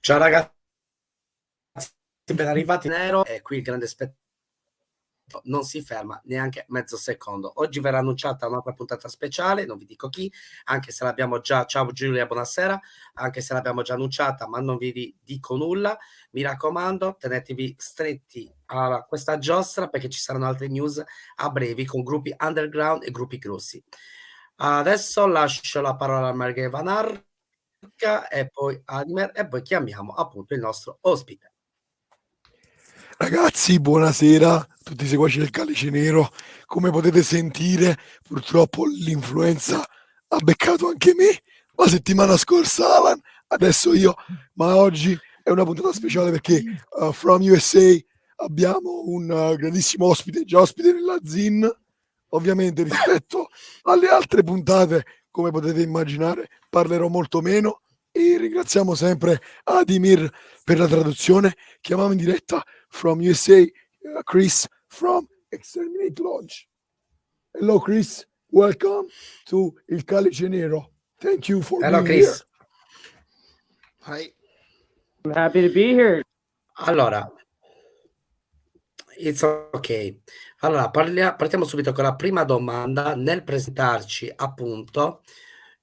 Ciao ragazzi, ben arrivati Nero e qui il grande spettacolo non si ferma neanche mezzo secondo. Oggi verrà annunciata un'altra puntata speciale, non vi dico chi, anche se l'abbiamo già, ciao Giulia, buonasera, anche se l'abbiamo già annunciata, ma non vi dico nulla. Mi raccomando, tenetevi stretti a questa giostra perché ci saranno altre news a brevi con gruppi underground e gruppi grossi. Adesso lascio la parola a Margrave Anarca e poi a Admer e poi chiamiamo appunto il nostro ospite. Ragazzi, buonasera, tutti i seguaci del Calice Nero. Come potete sentire, purtroppo l'influenza ha beccato anche me la settimana scorsa, Alan, adesso io, ma oggi è una puntata speciale perché from USA abbiamo un grandissimo ospite, già ospite nella ZIN, ovviamente rispetto alle altre puntate, come potete immaginare, parlerò molto meno e ringraziamo sempre Adimir per la traduzione. Chiamiamo in diretta from USA, Chris from Exterminate Lodge. Hello, Chris. Welcome to Il Calice Nero. Thank you for Hello, being Chris. here. Hi. I'm happy to be here. Allora, it's ok. Allora, partiamo subito con la prima domanda nel presentarci appunto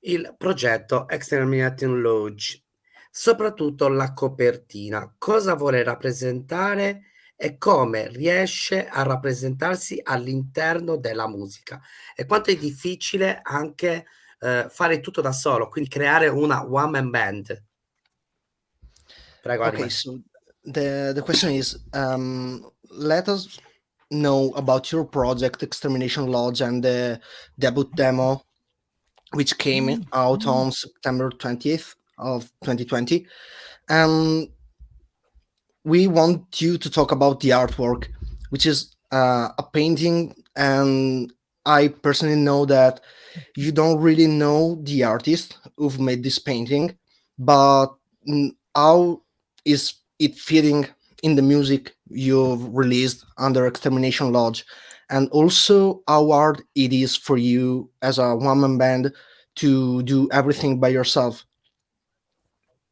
il progetto Extermination Lodge, soprattutto la copertina. Cosa vuole rappresentare e come riesce a rappresentarsi all'interno della musica e quanto è difficile anche fare tutto da solo, quindi creare una one man band. Prego, Okay, Adime. so the question is, let us know about your project Extermination Lodge and the debut demo, which came out on September 20th of 2020. And we want you to talk about the artwork, which is a painting, and I personally know that you don't really know the artist who've made this painting, but how is it fitting in the music you've released under Extermination Lodge, and also how hard it is for you as a one-man band to do everything by yourself?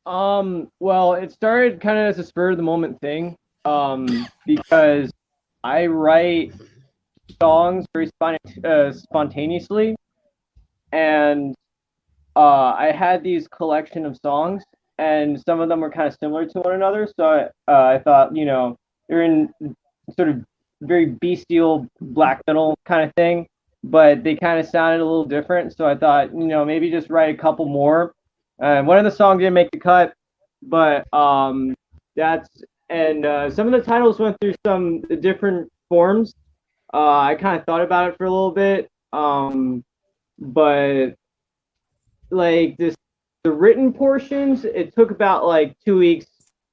Well, it started kind of as a spur of the moment thing, because I write songs very spontaneously, and I had these collection of songs, and some of them were kind of similar to one another. So I thought, they're in sort of very bestial black metal kind of thing, but they kind of sounded a little different. So I thought, maybe just write a couple more. One of the songs didn't make the cut, but some of the titles went through some different forms. I kind of thought about it for a little bit, but like the written portions, it took about like 2 weeks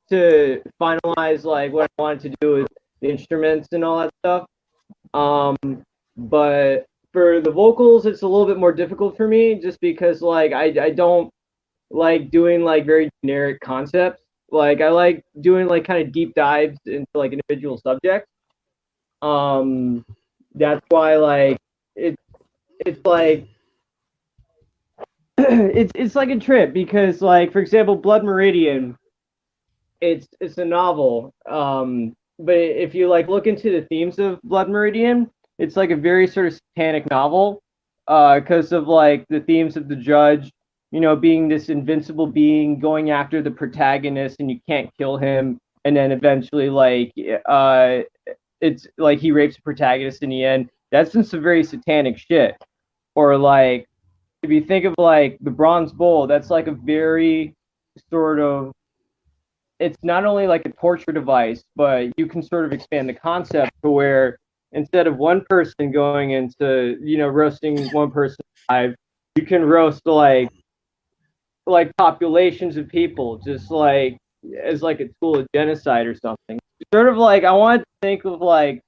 to finalize like what I wanted to do with the instruments and all that stuff. But for the vocals, it's a little bit more difficult for me, just because like I don't like doing like very generic concepts. Like I like doing like kind of deep dives into like individual subjects. That's why like it's like it's like a trip, because like, for example, Blood Meridian, it's a novel. But if you like look into the themes of Blood Meridian, it's like a very sort of satanic novel, because of like the themes of the judge, being this invincible being going after the protagonist, and you can't kill him, and then eventually like it's like he rapes the protagonist in the end. That's some very satanic shit. Or like, if you think of like the Bronze Bull, that's like a very sort of, it's not only like a torture device, but you can sort of expand the concept to where instead of one person going into, roasting one person alive, you can roast like populations of people, just like as like a tool of genocide or something. Sort of like, I wanted to think of like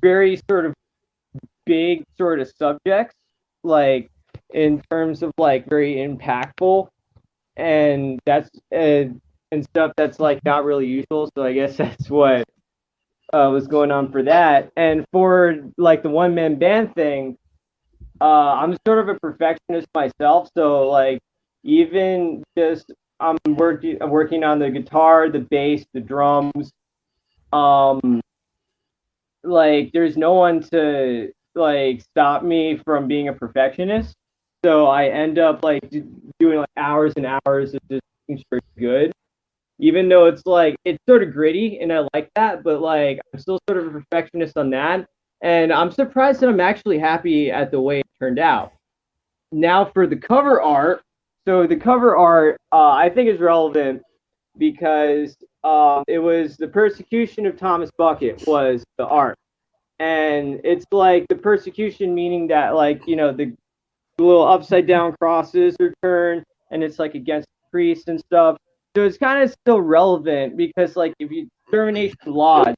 very sort of big sort of subjects, like in terms of like very impactful, and that's and stuff that's like not really usual. So I guess that's what was going on for that. And for like the one man band thing, I'm sort of a perfectionist myself, so like even just I'm working on the guitar, the bass, the drums. Like there's no one to like stop me from being a perfectionist. So I end up like doing like hours and hours of just making sure it's good. Even though it's like it's sort of gritty and I like that, but like I'm still sort of a perfectionist on that. And I'm surprised that I'm actually happy at the way it turned out. Now for the cover art, so the cover art I think is relevant because it was the persecution of Thomas Bucket was the art, and it's like the persecution meaning that like the little upside down crosses are turned, and it's like against priests and stuff. So it's kind of still relevant because like if you extermination lodge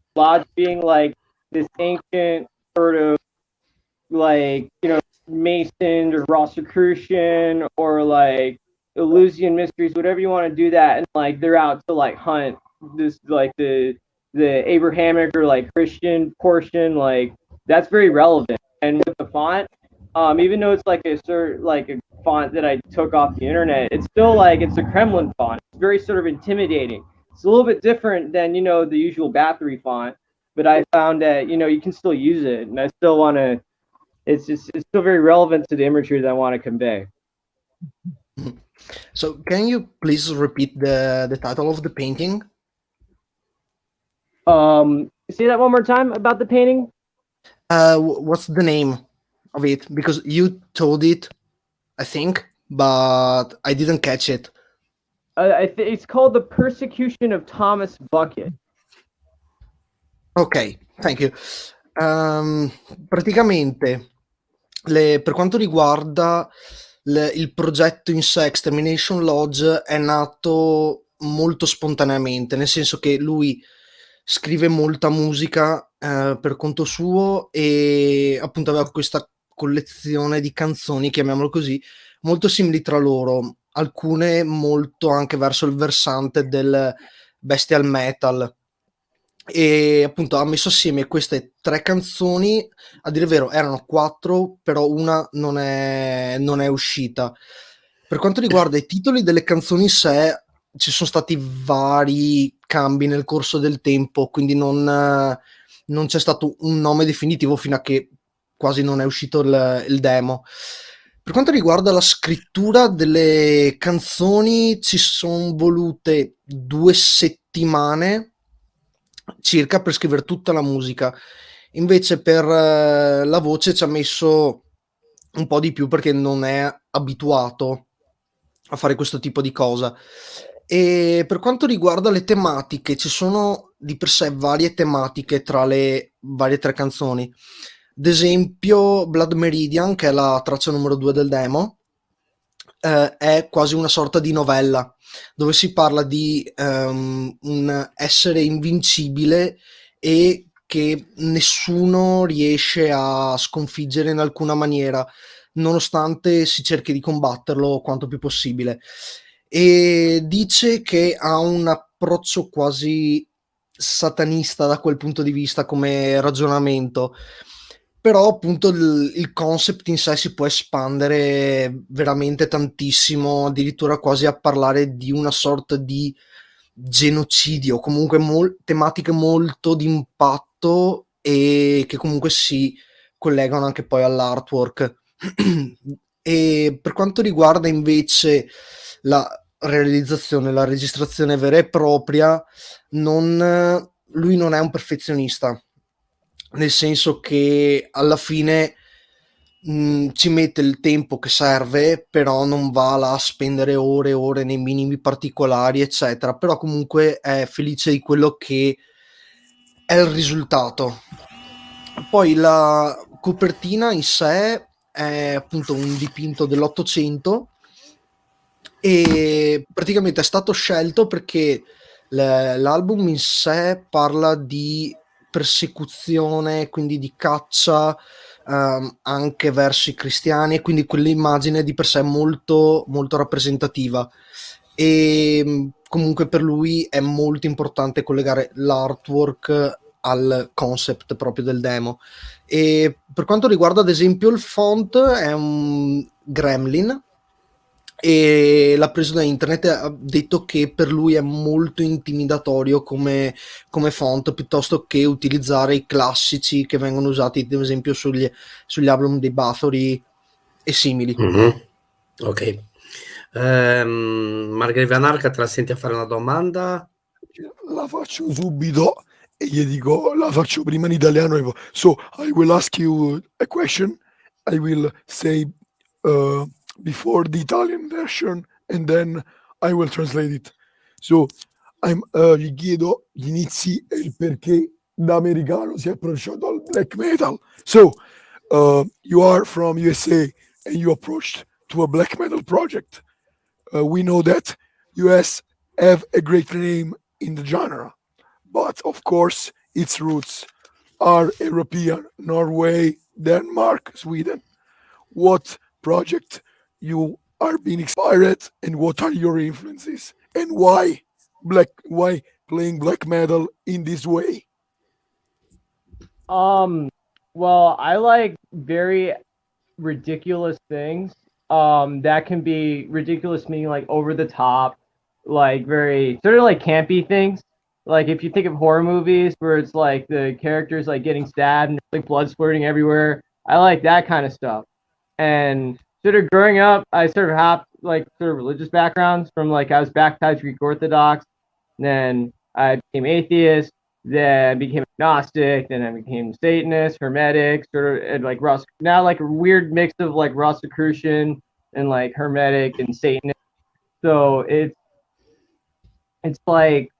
being like this ancient sort of like Mason or Rosicrucian or like Eleusinian mysteries, whatever you want to do that, and like they're out to like hunt this like the Abrahamic or like Christian portion, like that's very relevant. And with the font, even though it's like a font that I took off the internet, it's still like it's a Kremlin font. It's very sort of intimidating. It's a little bit different than the usual Bathory font, but I found that you can still use it, and I still want to. It's still very relevant to the imagery that I want to convey. So can you please repeat the title of the painting? Say that one more time about the painting. What's the name of it? Because you told it, I think, but I didn't catch it. It's called The Persecution of Thomas Bucket. Ok, thank you. Praticamente, per quanto riguarda il progetto in sé, Extermination Lodge, è nato molto spontaneamente, nel senso che lui scrive molta musica per conto suo e appunto aveva questa collezione di canzoni, chiamiamolo così, molto simili tra loro, alcune molto anche verso il versante del bestial metal, e appunto ha messo assieme queste 3 canzoni. A dire il vero erano 4, però una non è uscita. Per quanto riguarda i titoli delle canzoni in sé, ci sono stati vari cambi nel corso del tempo, quindi non c'è stato un nome definitivo fino a che quasi non è uscito il demo. Per quanto riguarda la scrittura delle canzoni, ci sono volute 2 settimane circa per scrivere tutta la musica. Invece per la voce ci ha messo un po' di più perché non è abituato a fare questo tipo di cosa. E per quanto riguarda le tematiche, ci sono di per sé varie tematiche tra le varie 3 canzoni. Ad esempio Blood Meridian, che è la traccia numero 2 del demo, è quasi una sorta di novella dove si parla di un essere invincibile e che nessuno riesce a sconfiggere in alcuna maniera, nonostante si cerchi di combatterlo quanto più possibile. E dice che ha un approccio quasi satanista da quel punto di vista come ragionamento, però appunto il concept in sé si può espandere veramente tantissimo, addirittura quasi a parlare di una sorta di genocidio, comunque tematiche molto d'impatto e che comunque si collegano anche poi all'artwork. E per quanto riguarda invece la realizzazione, la registrazione vera e propria, lui non è un perfezionista, nel senso che alla fine ci mette il tempo che serve, però non va là a spendere ore e ore nei minimi particolari, eccetera. Però comunque è felice di quello che è il risultato. Poi la copertina in sé è appunto un dipinto dell'800 e praticamente è stato scelto perché l'album in sé parla di persecuzione, quindi di caccia anche verso i cristiani, e quindi quell'immagine di per sé è molto, molto rappresentativa. E comunque per lui è molto importante collegare l'artwork al concept proprio del demo. E per quanto riguarda ad esempio il font, è un Gremlin, e l'ha preso da internet e ha detto che per lui è molto intimidatorio come font, piuttosto che utilizzare i classici che vengono usati ad esempio sugli album dei Bathory e simili. Ok. Margrave Anarca, te la senti a fare una domanda? La faccio subito e gli dico, la faccio prima in italiano. So, I will ask you a question. I will say before the Italian version and then I will translate it. So, gli chiedo gli inizi e il perché da americano si è approcciato al black metal. So, you are from USA and you approached to a black metal project. We know that US have a great name in the genre, but of course its roots are European, Norway, Denmark, Sweden. What project you are being inspired and what are your influences and why playing black metal in this way? Well, I like very ridiculous things. That can be ridiculous, meaning like over the top, like very sort of like campy things. Like if you think of horror movies where it's like the characters like getting stabbed and like blood splurting everywhere, I like that kind of stuff. And sort of growing up, I sort of have like sort of religious backgrounds from like I was baptized Greek Orthodox, then I became atheist, then I became agnostic, then I became Satanist, Hermetic, sort of and like now like a weird mix of like Rosicrucian and like Hermetic and Satanist. So it's like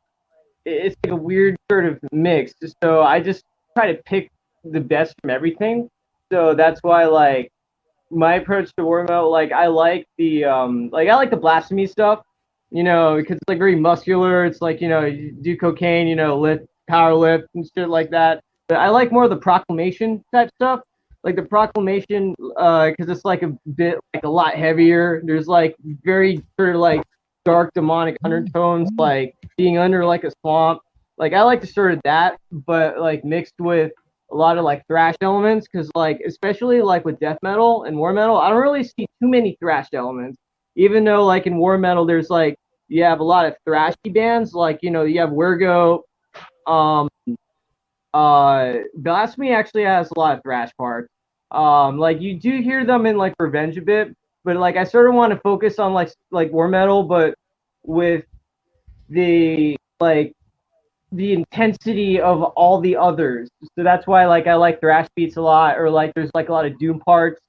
it's like a weird sort of mix. So I just try to pick the best from everything. So that's why like my approach to war metal, like I like the blasphemy stuff, you know, because it's like very muscular. It's like, you know, you do cocaine, you know, lift, power lift and shit like that. But I like more of the proclamation type stuff, like the proclamation, because it's like a bit like a lot heavier. There's like very sort of like dark demonic undertones, like being under like a swamp. Like I like to sort of that, but like mixed with a lot of like thrash elements, because like especially like with death metal and war metal, I don't really see too many thrash elements. Even though like in war metal, there's like you have a lot of thrashy bands, like you know you have Wergo. Um, Blasphemy actually has a lot of thrash parts. Like you do hear them in like Revenge a bit, but like I sort of want to focus on like war metal, but with the like the intensity of all the others. So that's why like I like thrash beats a lot, or like there's like a lot of doom parts,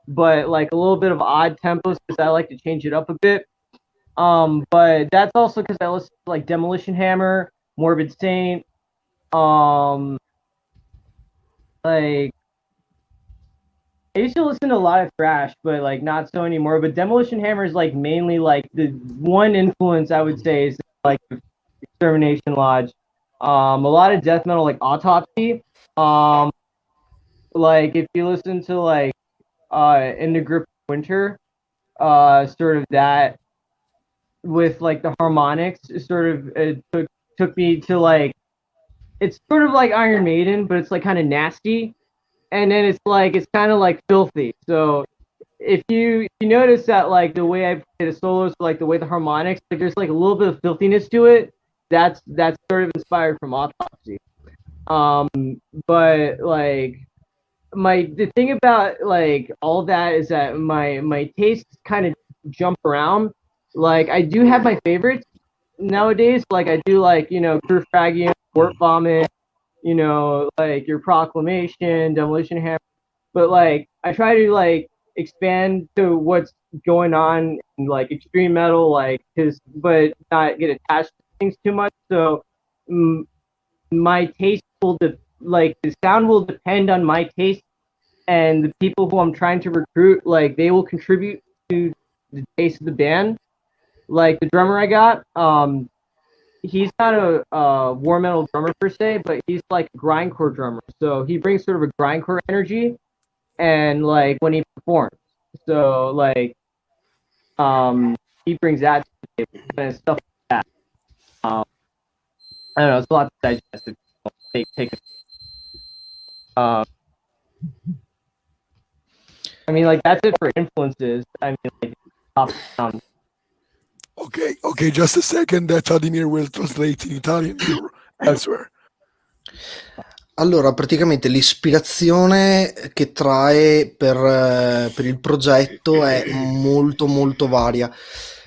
but like a little bit of odd tempos because I like to change it up a bit. But that's also because I listen to like Demolition Hammer, Morbid Saint, like I used to listen to a lot of thrash, but like not so anymore. But Demolition Hammer is like mainly like the one influence I would say is like Extermination Lodge. A lot of death metal like Autopsy. Like if you listen to like In the Grip of Winter, sort of that with like the harmonics, sort of it took me to like it's sort of like Iron Maiden, but it's like kind of nasty, and then it's kind of like filthy. So if you notice that like the way I play the solos, like the way the harmonics, like there's like a little bit of filthiness to it. That's sort of inspired from Autopsy. But like the thing about like all that is that my tastes kind of jump around. Like I do have my favorites nowadays. Like I do like you know Crew Fragium, Wort Vomit, you know like your Proclamation, Demolition Hammer. But like I try to like expand to what's going on in like extreme metal, like but not get attached to things too much. So my taste like the sound will depend on my taste, and the people who I'm trying to recruit, like they will contribute to the taste of the band. Like the drummer I got, he's not a war metal drummer per se, but he's like a grindcore drummer. So he brings sort of a grindcore energy, and like when he performs, so like he brings that to the table and stuff like that. I don't know, it's a lot to digest. Take I mean, like that's it for influences. I mean, like top down. Okay, just a second that Vladimir will translate in Italian your answer. Allora, praticamente l'ispirazione che trae per il progetto è molto molto varia,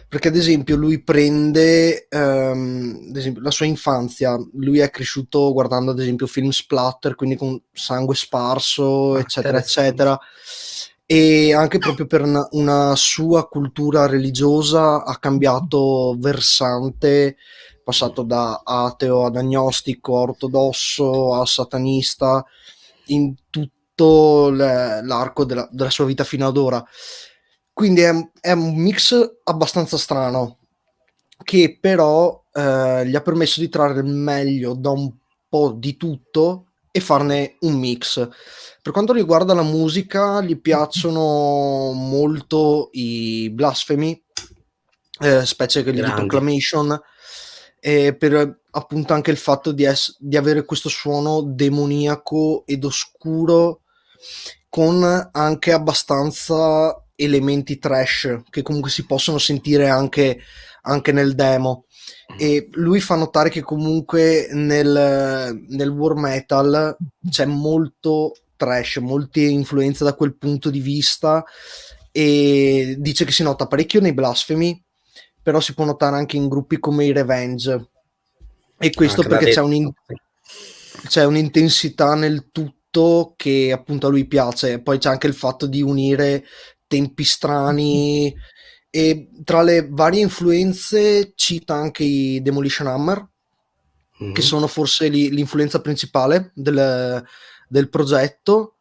perché ad esempio lui prende ad esempio, la sua infanzia, lui è cresciuto guardando ad esempio film splatter, quindi con sangue sparso, eccetera eccetera, e anche proprio per una sua cultura religiosa ha cambiato versante, passato da ateo ad agnostico, a ortodosso, a satanista, in tutto l'arco della sua vita fino ad ora. Quindi è un mix abbastanza strano, che però gli ha permesso di trarre il meglio da un po' di tutto e farne un mix. Per quanto riguarda la musica, gli piacciono molto i blasfemi, specie quelli di Grandi. Proclamation, per appunto anche il fatto di avere questo suono demoniaco ed oscuro, con anche abbastanza elementi trash che comunque si possono sentire anche nel demo. E lui fa notare che comunque nel war metal c'è molto trash, molte influenze da quel punto di vista, e dice che si nota parecchio nei blasfemi, però si può notare anche in gruppi come i Revenge, e questo perché c'è un'intensità nel tutto che appunto a lui piace. Poi c'è anche il fatto di unire tempi strani, e tra le varie influenze cita anche i Demolition Hammer, che sono forse l'influenza principale del progetto,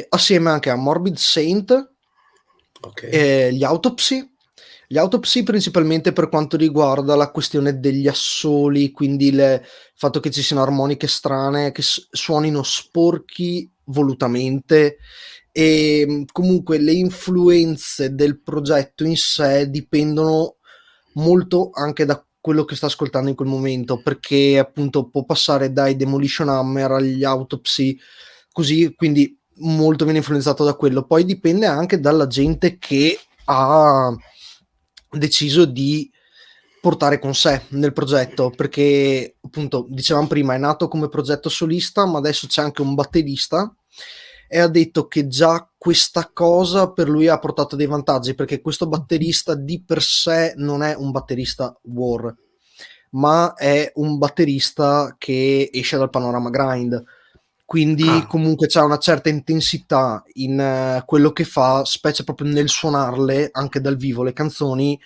assieme anche a Morbid Saint, gli Autopsy principalmente per quanto riguarda la questione degli assoli, quindi il fatto che ci siano armoniche strane, che suonino sporchi volutamente, e comunque le influenze del progetto in sé dipendono molto anche da quello che sta ascoltando in quel momento, perché appunto può passare dai Demolition Hammer agli Autopsy, così, quindi molto viene influenzato da quello. Poi dipende anche dalla gente che ha deciso di portare con sé nel progetto, perché appunto dicevamo prima è nato come progetto solista, ma adesso c'è anche un batterista, e ha detto che già questa cosa per lui ha portato dei vantaggi, perché questo batterista di per sé non è un batterista war, ma è un batterista che esce dal panorama grind, quindi comunque c'è una certa intensità in quello che fa, specie proprio nel suonarle anche dal vivo le canzoni,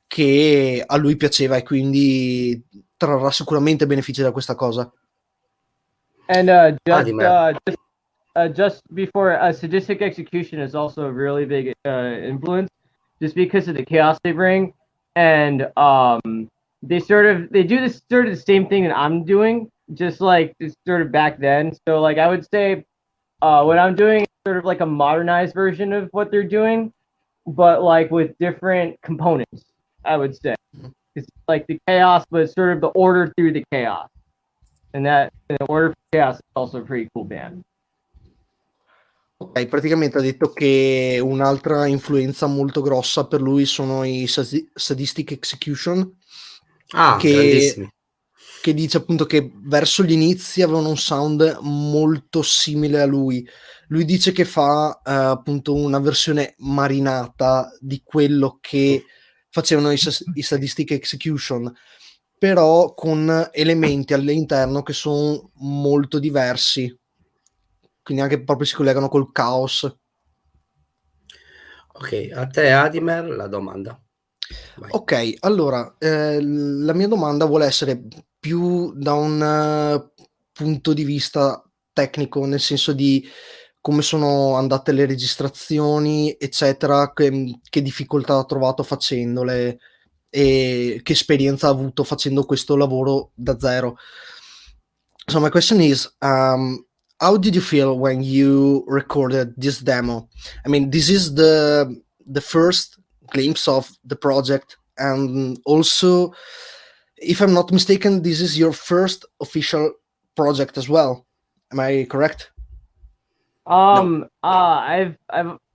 che a lui piaceva, e quindi trarrà sicuramente benefici da questa cosa. And just before, sadistic execution is also a really big influence, just because of the chaos they bring, and they do this sort of the same thing that I'm doing, just like sort of back then. So like I would say, what I'm doing is sort of like a modernized version of what they're doing, but like with different components, I would say. It's like the chaos, but sort of the order through the chaos, and the Order for Chaos is also a pretty cool band. Ok, praticamente ha detto che un'altra influenza molto grossa per lui sono i Sadistic Execution, grandissimi, che dice appunto che verso gli inizi avevano un sound molto simile a lui. Lui dice che fa appunto una versione marinata di quello che facevano i Sadistic Execution, però con elementi all'interno che sono molto diversi, quindi anche proprio si collegano col caos. Ok, a te Adimer la domanda. Vai. Ok, allora la mia domanda vuole essere più da un punto di vista tecnico, nel senso di come sono andate le registrazioni, eccetera, che difficoltà ha trovato facendole, e che esperienza ha avuto facendo questo lavoro da zero. So my question is, how did you feel when you recorded this demo? I mean, this is the first glimpse of the project, and also, if I'm not mistaken, this is your first official project as well. Am I correct? I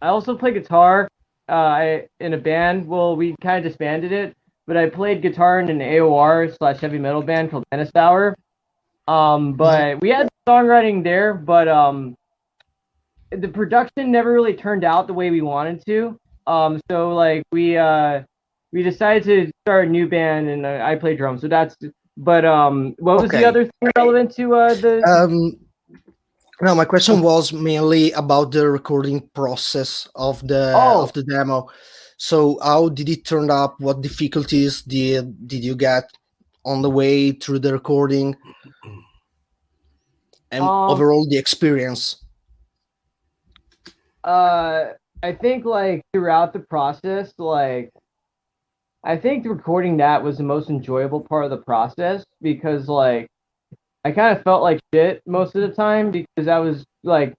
also play guitar, in a band. Well, we kind of disbanded it, but I played guitar in an AOR/heavy metal band called Dennis Hour. But we had songwriting there, but the production never really turned out the way we wanted to. So like we decided to start a new band, and I play drums. So that's. But what was the other thing relevant to the? No, my question was mainly about the recording process of the demo. So how did it turn up? What difficulties did you get on the way through the recording, and overall the experience? I think like throughout the process, like I think recording that was the most enjoyable part of the process, because like I kind of felt like shit most of the time, because I was like,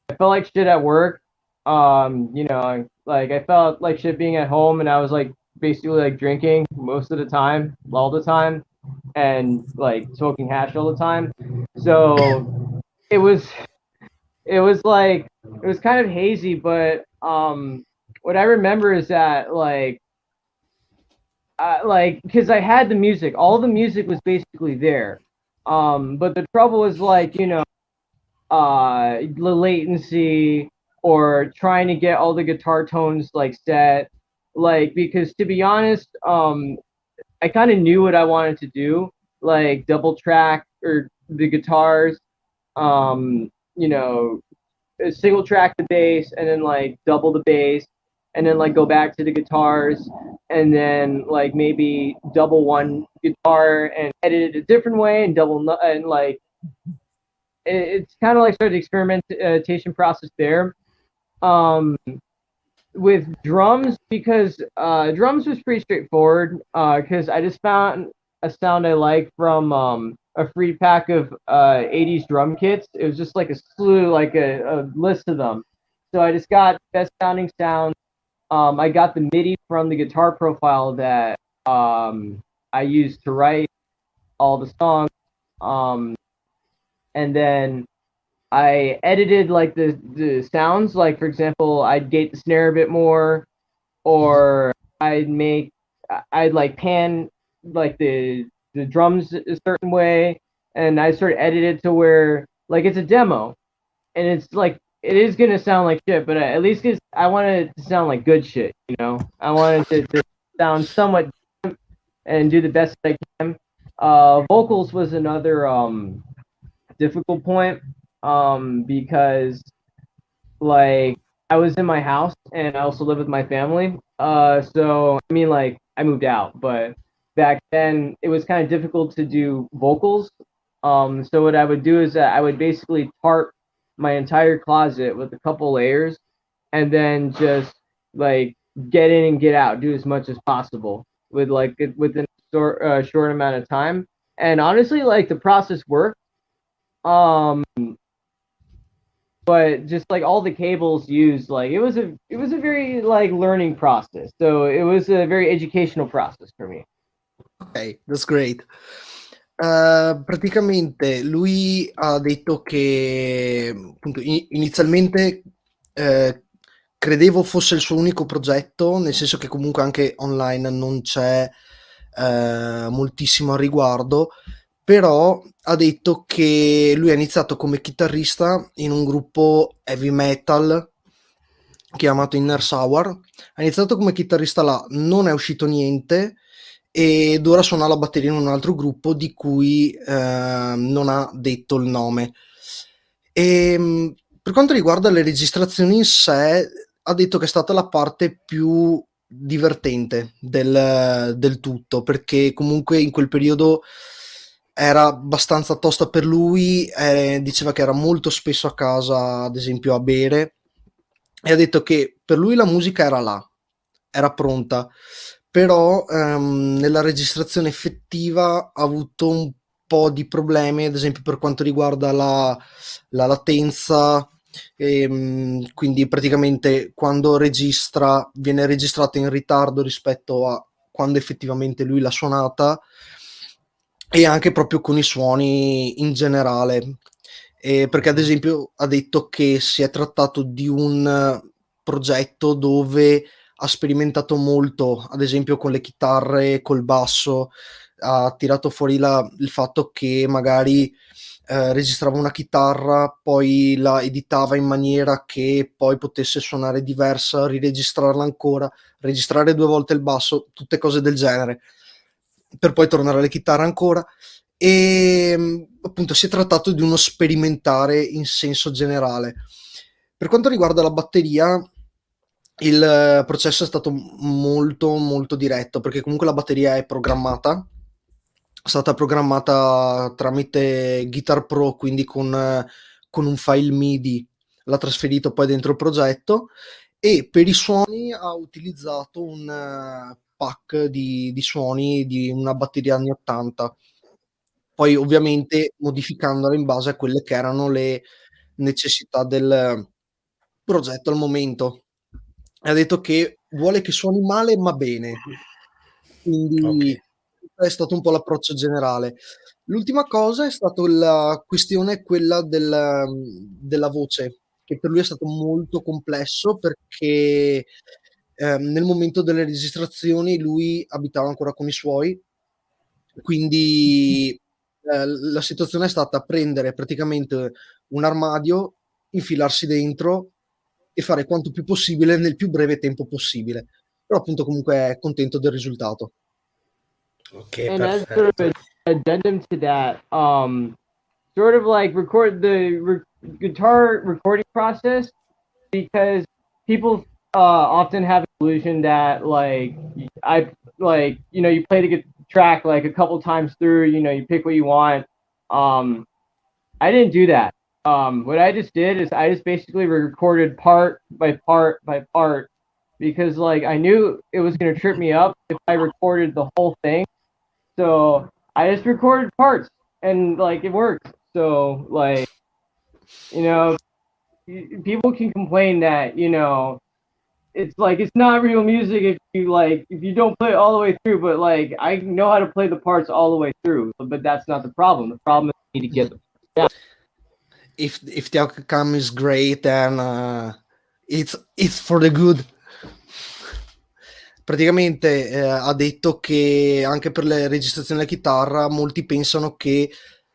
I felt like shit at work. You know, like I felt like shit being at home, and I was like basically like drinking most of the time, all the time, and like smoking hash all the time. So it was like, it was kind of hazy, but what I remember is that like because I had the music, all the music was basically there. But the trouble was like, you know, the latency, or trying to get all the guitar tones like set, like, because to be honest, I kind of knew what I wanted to do, like double track or the guitars, you know, single track the bass, and then like double the bass, and then like go back to the guitars, and then like maybe double one guitar and edit it a different way, and and like it's kind of like sort of the experimentation process there. With drums, because drums was pretty straightforward, because I just found a sound I like from a free pack of 80s drum kits. It was just like a slew, like a list of them. So I just got best sounding sound. I got the MIDI from the guitar profile that I used to write all the songs. And then I edited like the sounds. Like for example, I'd gate the snare a bit more, or I'd like pan like the drums a certain way, and I sort of edited to where like it's a demo, and it's like it is gonna sound like shit, but at least I wanted it to sound like good shit, you know. I wanted it to sound somewhat and do the best I can. Vocals was another difficult point, because like I was in my house and I also live with my family. So I mean, like I moved out, but back then it was kind of difficult to do vocals. So what I would do is that I would basically tarp my entire closet with a couple layers, and then just like get in and get out, do as much as possible with like within a short amount of time. And honestly, like the process worked. But just like all the cables used, like it was a very like learning process. So it was a very educational process for me. Ok, that's great. Praticamente lui ha detto che appunto, inizialmente credevo fosse il suo unico progetto, nel senso che comunque anche online non c'è moltissimo al riguardo, però ha detto che lui ha iniziato come chitarrista in un gruppo heavy metal chiamato Inner Sour. Ha iniziato come chitarrista là, non è uscito niente, ed ora suona la batteria in un altro gruppo di cui non ha detto il nome. Per quanto riguarda le registrazioni in sé, ha detto che è stata la parte più divertente del tutto, perché comunque in quel periodo era abbastanza tosta per lui, diceva che era molto spesso a casa, ad esempio, a bere, e ha detto che per lui la musica era là, era pronta, però nella registrazione effettiva ha avuto un po' di problemi, ad esempio per quanto riguarda la latenza, quindi praticamente quando registra viene registrato in ritardo rispetto a quando effettivamente lui l'ha suonata, e anche proprio con i suoni in generale, perché ad esempio ha detto che si è trattato di un progetto dove ha sperimentato molto, ad esempio con le chitarre, col basso, ha tirato fuori il fatto che magari registrava una chitarra, poi la editava in maniera che poi potesse suonare diversa, riregistrarla ancora, registrare 2 volte il basso, tutte cose del genere, per poi tornare alle chitarre ancora. E appunto si è trattato di uno sperimentare in senso generale. Per quanto riguarda la batteria, il processo è stato molto molto diretto, perché comunque la batteria è stata programmata tramite Guitar Pro, quindi con un file MIDI l'ha trasferito poi dentro il progetto, e per i suoni ha utilizzato un pack di suoni di una batteria anni 80, poi ovviamente modificandola in base a quelle che erano le necessità del progetto al momento. Ha detto che vuole che suoni male ma bene, quindi Ok. è stato un po' l'approccio generale. L'ultima cosa è stato la questione quella della voce, che per lui è stato molto complesso perché nel momento delle registrazioni lui abitava ancora con i suoi, quindi la situazione è stata prendere praticamente un armadio, infilarsi dentro e fare quanto più possibile nel più breve tempo possibile. Però appunto comunque è contento del risultato. Ok, And as sort of perfetto. an addendum to that, sort of like record the guitar recording process, because people often have an illusion that like you play the track like a couple times through, you pick what you want. I didn't do that. What I just did is I just basically recorded part by part by part, because like I knew it was gonna trip me up if I recorded the whole thing. So I just recorded parts, and like it worked. So like, you know, people can complain that it's like it's not real music if you don't play it all the way through. But like I know how to play the parts all the way through. But that's not the problem. The problem is you need to get them. Yeah. If the outcome is great, then it's for the good. Praticamente ha detto che anche per le registrazioni della chitarra molti pensano che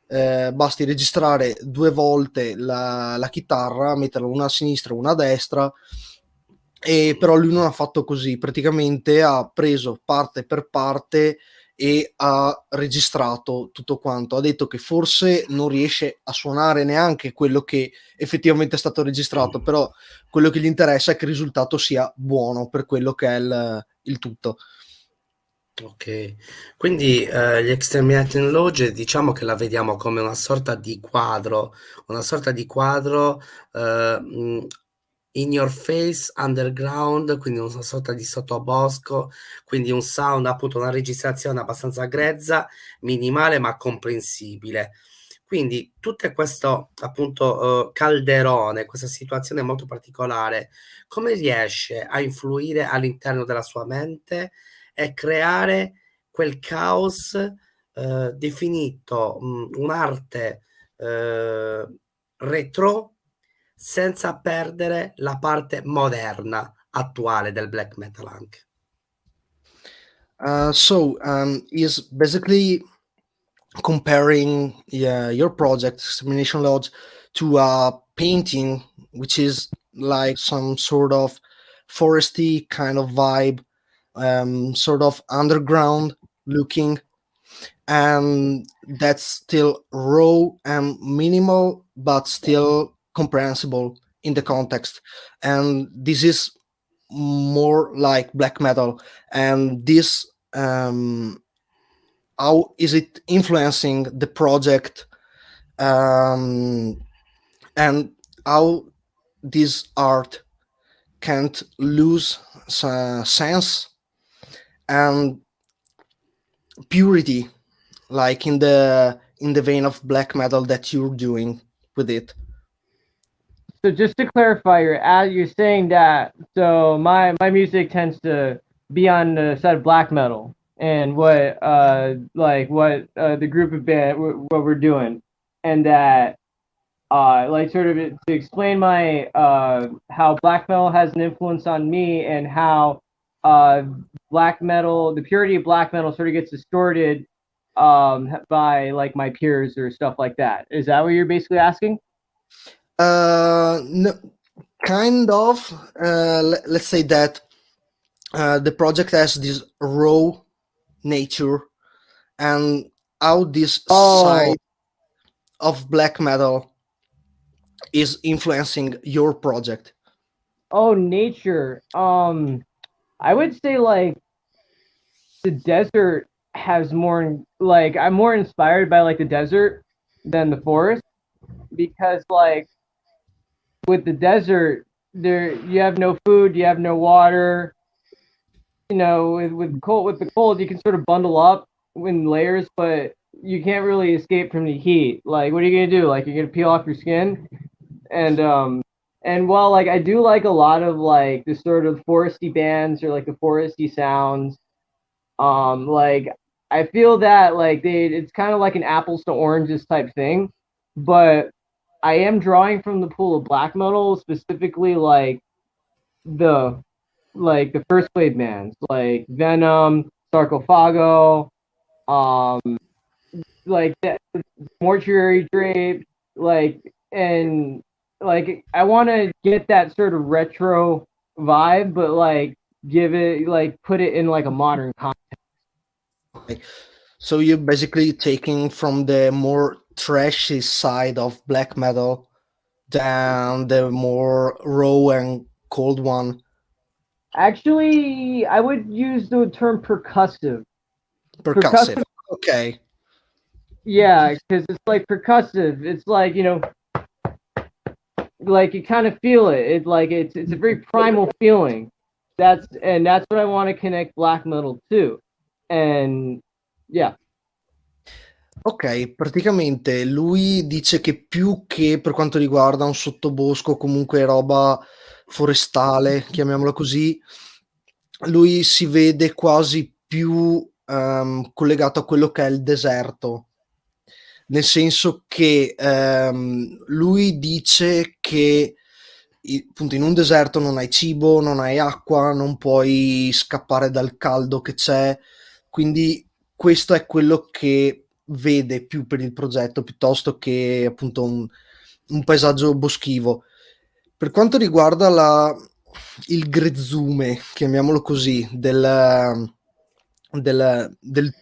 basti registrare 2 volte la chitarra, metterla una a sinistra e una a destra, e però lui non ha fatto così, praticamente ha preso parte per parte e ha registrato tutto quanto. Ha detto che forse non riesce a suonare neanche quello che effettivamente è stato registrato, però quello che gli interessa è che il risultato sia buono per quello che è il tutto. Ok, quindi gli Exterminating Lodge diciamo che la vediamo come una sorta di quadro in your face, underground, quindi una sorta di sottobosco, quindi un sound, appunto una registrazione abbastanza grezza, minimale ma comprensibile. Quindi tutto questo appunto calderone, questa situazione molto particolare, come riesce a influire all'interno della sua mente e creare quel caos definito un'arte retro senza perdere la parte moderna attuale del black metal anche. Is basically comparing your project Extermination Lodge to a painting, which is like some sort of foresty kind of vibe, sort of underground looking, and that's still raw and minimal but still comprehensible in the context. And this is more like black metal, and this how is it influencing the project, and how this art can't lose sense and purity, like in the vein of black metal that you're doing with it. So just to clarify, you're saying that so my music tends to be on the side of black metal, and what the group of band what we're doing, and that like sort of to explain my how black metal has an influence on me, and how black metal, the purity of black metal sort of gets distorted by like my peers or stuff like that. Is that what you're basically asking? No, kind of. Let's say that the project has this raw nature, and how this side of black metal is influencing your project. Oh, nature. I would say like the desert has more, like I'm more inspired by like the desert than the forest, because like with the desert there you have no food, you have no water, you know, with the cold you can sort of bundle up in layers, but you can't really escape from the heat. Like what are you gonna do? Like you're gonna peel off your skin? And while like I do like a lot of like the sort of foresty bands or like the foresty sounds, like I feel that like it's kind of like an apples to oranges type thing, but I am drawing from the pool of black metal, specifically the the first wave bands like Venom, Sarcophago, um, like that mortuary drape, like, and like I want to get that sort of retro vibe, but like give it like put it in like a modern context. Okay. So you're basically taking from the more trashy side of black metal than the more raw and cold one. Actually, I would use the term percussive. Percussive. Okay. Yeah, because it's like percussive. It's like, you know, like you kind of feel it. It's like it's a very primal feeling. That's what I want to connect black metal to. And yeah. Ok, praticamente lui dice che più che per quanto riguarda un sottobosco, comunque roba forestale, chiamiamola così, lui si vede quasi più collegato a quello che è il deserto. Nel senso che lui dice che appunto in un deserto non hai cibo, non hai acqua, non puoi scappare dal caldo che c'è, quindi questo è quello che vede più per il progetto piuttosto che appunto un paesaggio boschivo. Per quanto riguarda il grezzume, chiamiamolo così, del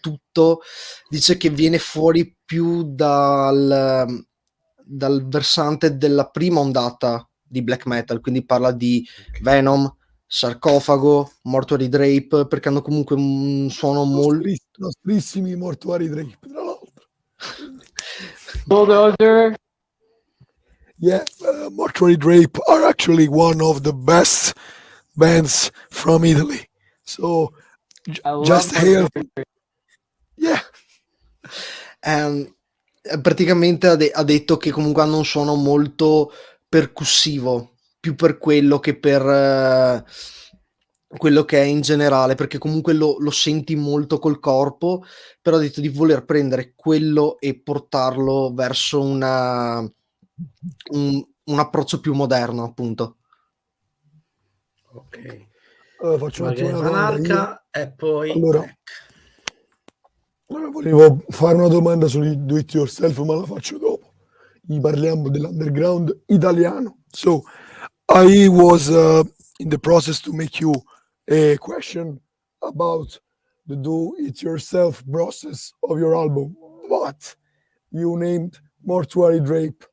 tutto, dice che viene fuori più dal versante della prima ondata di black metal, quindi parla di Venom, Sarcofago, Mortuary Drape, perché hanno comunque un suono molto... Nostrissimi Mortuary Drape, tra l'altro. Bulldozer. Yeah, Mortuary Drape are actually one of the best bands from Italy. So just hail. Yeah. Praticamente ha detto che comunque hanno un suono molto percussivo, più per quello che per quello che è in generale, perché comunque lo senti molto col corpo, però ha detto di voler prendere quello e portarlo verso un approccio più moderno, appunto. Ok. Faccio un attimo una Anarca e poi allora volevo fare una domanda sul do it yourself, ma la faccio dopo. Gli parliamo dell'underground italiano. So I was in the process to make you a question about the do it yourself process of your album, but you named Mortuary Drape,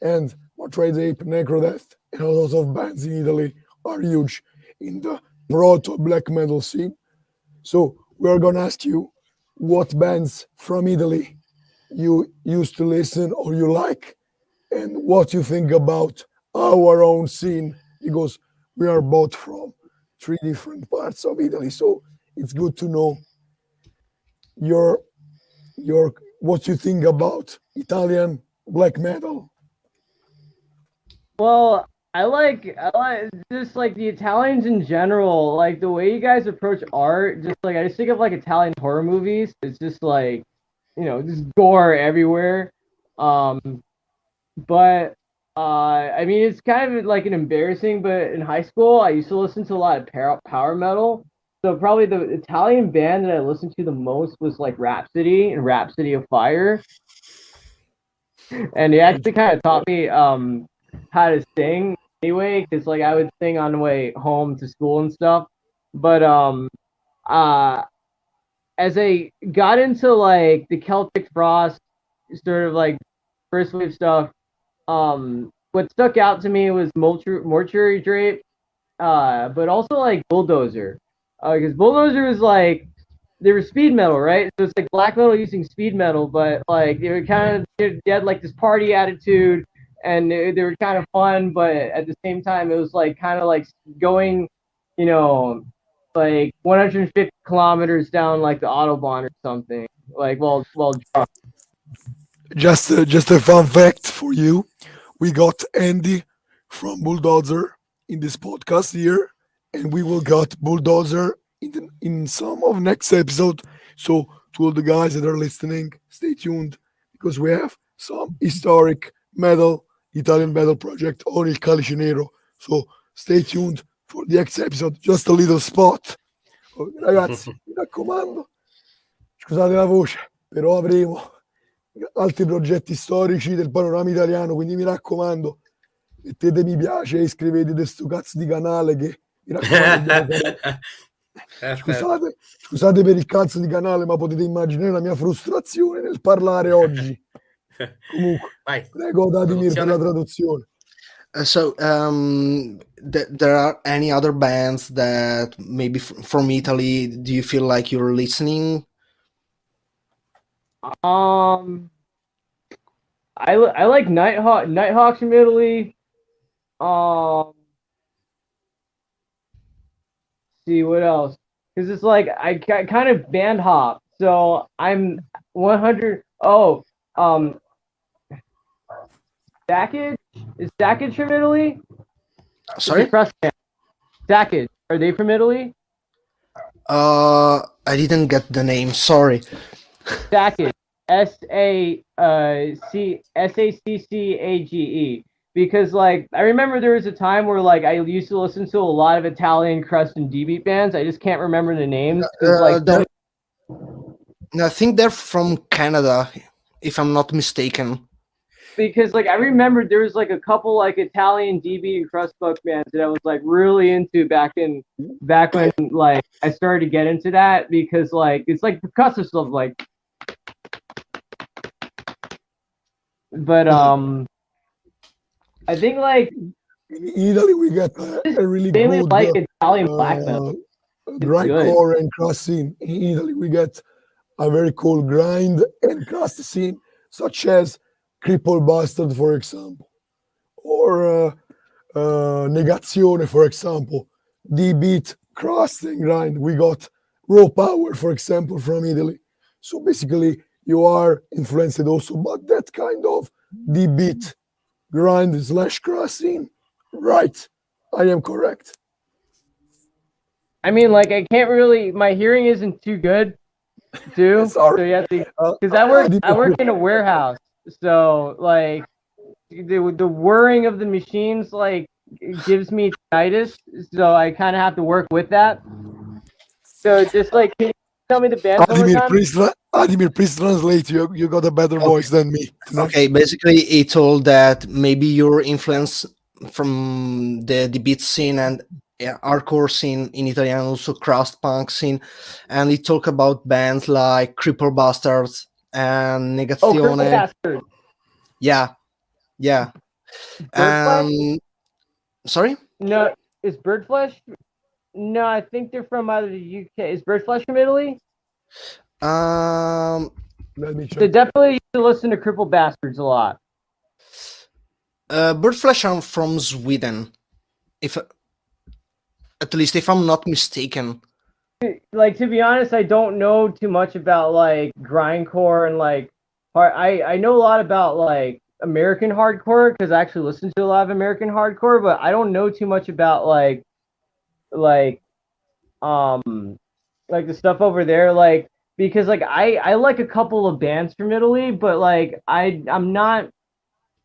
and Mortuary Drape, Necrodeath, and a lot of bands in Italy are huge in the proto black metal scene. So we're gonna ask you what bands from Italy you used to listen or you like, and what you think about our own scene, because we are both from three different parts of Italy. So it's good to know your what you think about Italian black metal. Well, I like just like the Italians in general, like the way you guys approach art, just like I just think of like Italian horror movies. It's just like, you know, just gore everywhere. but I mean, it's kind of like an embarrassing. But in high school, I used to listen to a lot of power metal. So probably the Italian band that I listened to the most was like Rhapsody and Rhapsody of Fire, and they actually kind of taught me how to sing anyway, because like I would sing on the way home to school and stuff. But uh, as I got into like the Celtic Frost sort of like first wave stuff, what stuck out to me was Mortuary Drape, but also like Bulldozer, because Bulldozer was like they were speed metal, right? So it's like black metal using speed metal, but like they were kind of they had like this party attitude, and they were kind of fun, but at the same time it was like kind of like going, you know, like 150 kilometers down like the autobahn or something, like while drunk. Just a fun fact for you. We got Andy from Bulldozer in this podcast here, and we will got Bulldozer in some of next episode. So to all the guys that are listening, stay tuned because we have some historic metal, Italian metal project on il Calice Nero. So stay tuned for the next episode. Just a little spot. Oh, ragazzi, mi raccomando, scusate la voce, però avremo altri progetti storici del panorama italiano, quindi mi raccomando, mettete mi piace e iscrivetevi a sto cazzo di canale che mi raccomando scusate per il cazzo di canale, ma potete immaginare la mia frustrazione nel parlare oggi. Comunque, prego Dadimir per la traduzione. So, there are any other bands that maybe from Italy do you feel like you're listening? I like Nighthawks from Italy. See what else? Because it's like I kind of band hop, so I'm 100. Oh, Sackage is Sackage from Italy? Sorry, Sackage. Are they from Italy? I didn't get the name. Sorry. Sackage. SACCAGE. Because like I remember there was a time where like I used to listen to a lot of Italian crust and D-beat bands. I just can't remember the names. I think they're from Canada, if I'm not mistaken. Because like I remember there was like a couple like Italian D-beat and crust punk bands that I was like really into back when like I started to get into that, because like it's like percussive stuff like. But I think like in Italy we got a really good like Italian black metal, grindcore and crust scene. In Italy we get a very cool grind and crust scene, such as Cripple Bastard, for example, or Negazione, for example. D-beat, crust and grind. We got Raw Power, for example, from Italy. So basically, you are influenced also by that kind of D-beat grind / crust scene. Right, I am correct. I mean, like I can't really. My hearing isn't too good, too. So you have to, because I work in a warehouse. So like the whirring of the machines like gives me tinnitus, so I kind of have to work with that. So just like, can you tell me the band one more time? Adimir, please translate. You got a better voice than me. Okay, basically he told that maybe your influence from the beat scene and hardcore scene in Italian, also crust punk scene, and he talked about bands like Cripple Bastards and Negazione. Yeah. Sorry? No, is Birdflesh? No, I think they're from either the UK. Is Birdflesh from Italy? Let me check. They definitely used to listen to Cripple Bastards a lot. Birdflesh are from Sweden, at least if I'm not mistaken. Like, to be honest, I don't know too much about like grindcore and like I know a lot about like American hardcore because I actually listen to a lot of American hardcore, but I don't know too much about like the stuff over there, like, because like I like a couple of bands from Italy, but like I'm not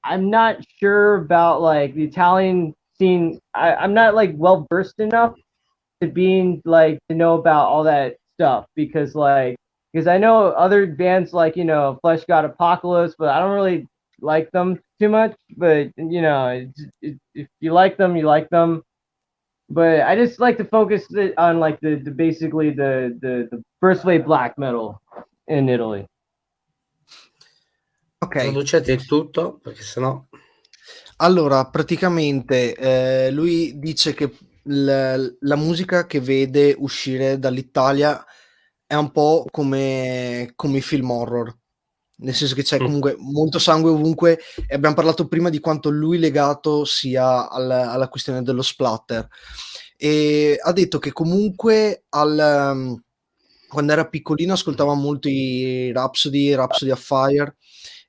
I'm not sure about like the Italian scene. I'm not like well versed enough to know about all that stuff because I know other bands like Flesh God Apocalypse, but I don't really like them too much. But if you like them, you like them. But I just like to focus on like the basically the first wave black metal in Italy. Ok. Traducete il tutto, perché sennò... Allora, praticamente lui dice che la musica che vede uscire dall'Italia è un po' come i film horror, nel senso che c'è comunque molto sangue ovunque, e abbiamo parlato prima di quanto lui legato sia alla questione dello splatter, e ha detto che comunque quando era piccolino ascoltava molto i Rhapsody of Fire,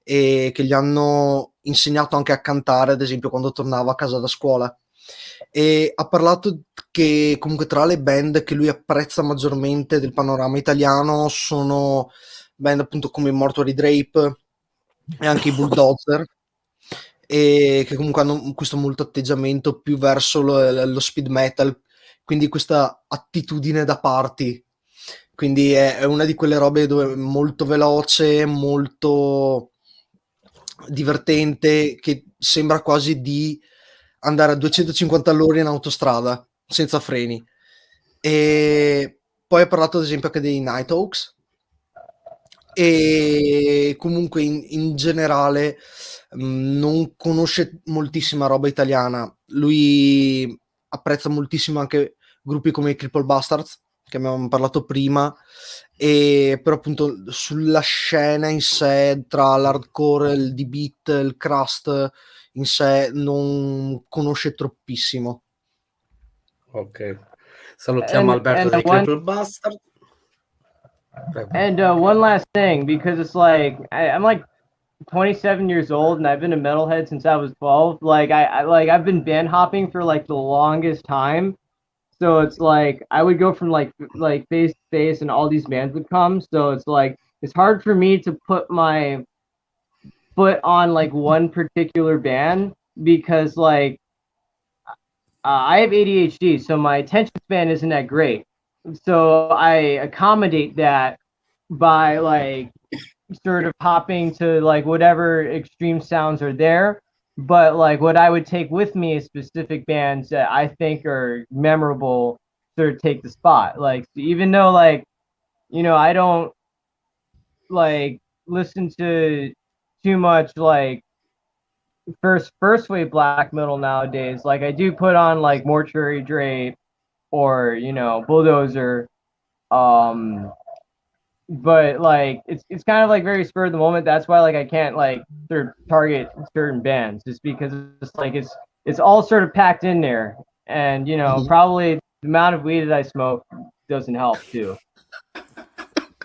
e che gli hanno insegnato anche a cantare, ad esempio quando tornava a casa da scuola, e ha parlato che comunque tra le band che lui apprezza maggiormente del panorama italiano sono band appunto come i Mortuary Drape e anche i Bulldozer, e che comunque hanno questo molto atteggiamento più verso lo speed metal, quindi questa attitudine da party, quindi è una di quelle robe dove è molto veloce, molto divertente, che sembra quasi di andare a 250 all'ora in autostrada senza freni. E poi ha parlato ad esempio anche dei Nighthawks, e comunque in generale non conosce moltissima roba italiana. Lui apprezza moltissimo anche gruppi come i Cripple Bastards, che abbiamo parlato prima, e però appunto sulla scena in sé, tra l'hardcore, il D-beat, il crust in sé, non conosce troppissimo. Ok, salutiamo Alberto dei Cripple Bastard. And one last thing, because it's like I'm like 27 years old and I've been a metalhead since I was 12. Like I've been band hopping for like the longest time. So it's like I would go from like face to face and all these bands would come. So it's like it's hard for me to put my foot on like one particular band because like I have ADHD, so my attention span isn't that great. So I accommodate that by like sort of hopping to like whatever extreme sounds are there. But like what I would take with me is specific bands that I think are memorable sort of take the spot. Like even though like I don't like listen to too much like first wave black metal nowadays, like I do put on like Mortuary Drape or Bulldozer, but like it's kind of like very spur of the moment. That's why like I can't like sort of target certain bands just because it's like it's all sort of packed in there, and probably the amount of weed that I smoke doesn't help too.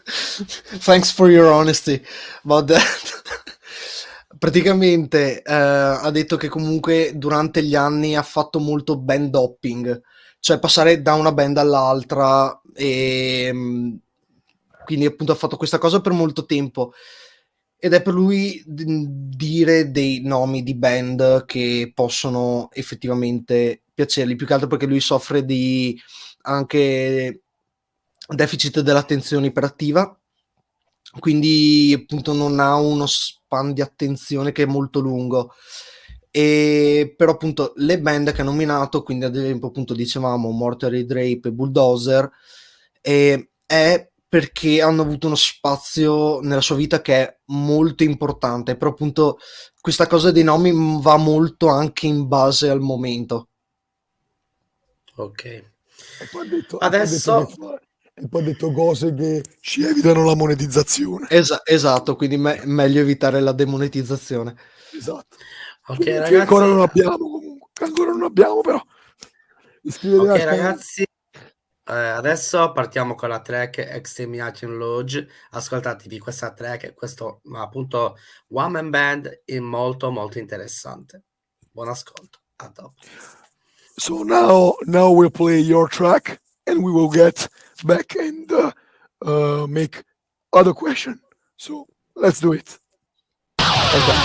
Thanks for your honesty about that. Praticamente ha detto che comunque durante gli anni ha fatto molto band hopping, cioè passare da una band all'altra, e quindi appunto ha fatto questa cosa per molto tempo, ed è per lui dire dei nomi di band che possono effettivamente piacergli, più che altro perché lui soffre di anche deficit dell'attenzione iperattiva, quindi appunto non ha uno span di attenzione che è molto lungo, e però appunto le band che ha nominato, quindi ad esempio appunto dicevamo Mortuary Drape e Bulldozer, è perché hanno avuto uno spazio nella sua vita che è molto importante, però appunto questa cosa dei nomi va molto anche in base al momento. Ok, E poi adesso e poi ha detto cose che ci evitano la monetizzazione. Esatto, quindi meglio evitare la demonetizzazione. Esatto. ok Che ragazzi, ancora non abbiamo, però iscrivetevi ok al canale. ragazzi, adesso partiamo con la track Extermination Lodge. Ascoltatevi questa track, questo appunto one man band è molto molto interessante. Buon ascolto, a dopo. So now we'll play your track and we will get back and make other question. So let's do it. Okay.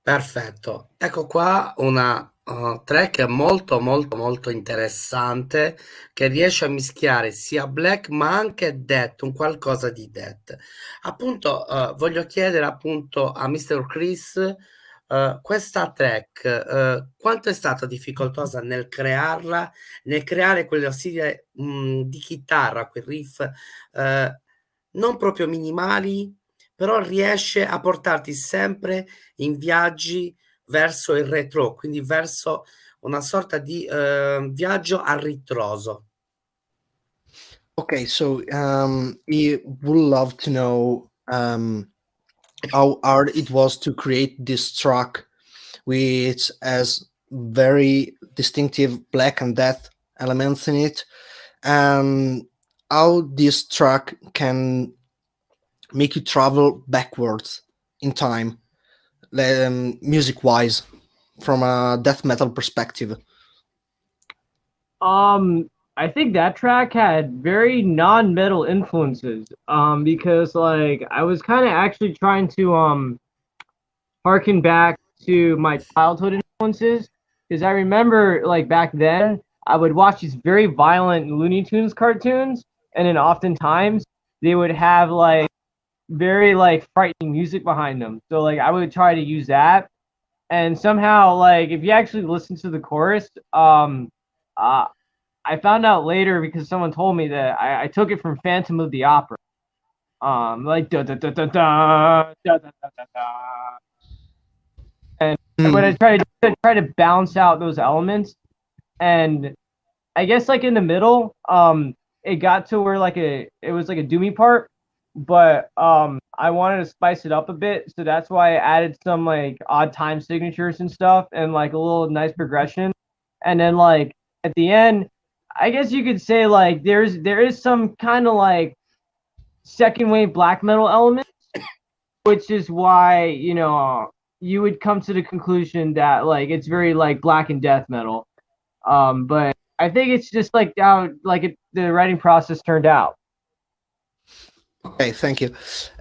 Perfetto. Ecco qua una track molto, molto, molto interessante che riesce a mischiare sia black ma anche death, un qualcosa di death. Appunto, voglio chiedere appunto a Mr. Chris, questa track, quanto è stata difficoltosa nel crearla, nel creare quello stile, di chitarra, quel riff, non proprio minimali, però riesce a portarti sempre in viaggi verso il retro, quindi verso una sorta di viaggio a ritroso. Okay, so we would love to know how hard it was to create this track, which has very distinctive black and death elements in it, and how this track can make you travel backwards in time, music wise, from a death metal perspective. I think that track had very non-metal influences. Because like I was kind of actually trying to harken back to my childhood influences. Because I remember like back then I would watch these very violent Looney Tunes cartoons, and then oftentimes they would have like very like frightening music behind them. So like I would try to use that, and somehow like if you actually listen to the chorus, uh, I found out later because someone told me that I took it from Phantom of the Opera. Like da da da da da da da da da da. And when I try to balance out those elements, and I guess like in the middle, it got to where like it was like a doomy part, but I wanted to spice it up a bit, so that's why I added some like odd time signatures and stuff, and like a little nice progression, and then like at the end, I guess you could say like there is some kind of like second wave black metal element, which is why you would come to the conclusion that like it's very like black and death metal. But I think it's just like how the writing process turned out. Ok, thank you.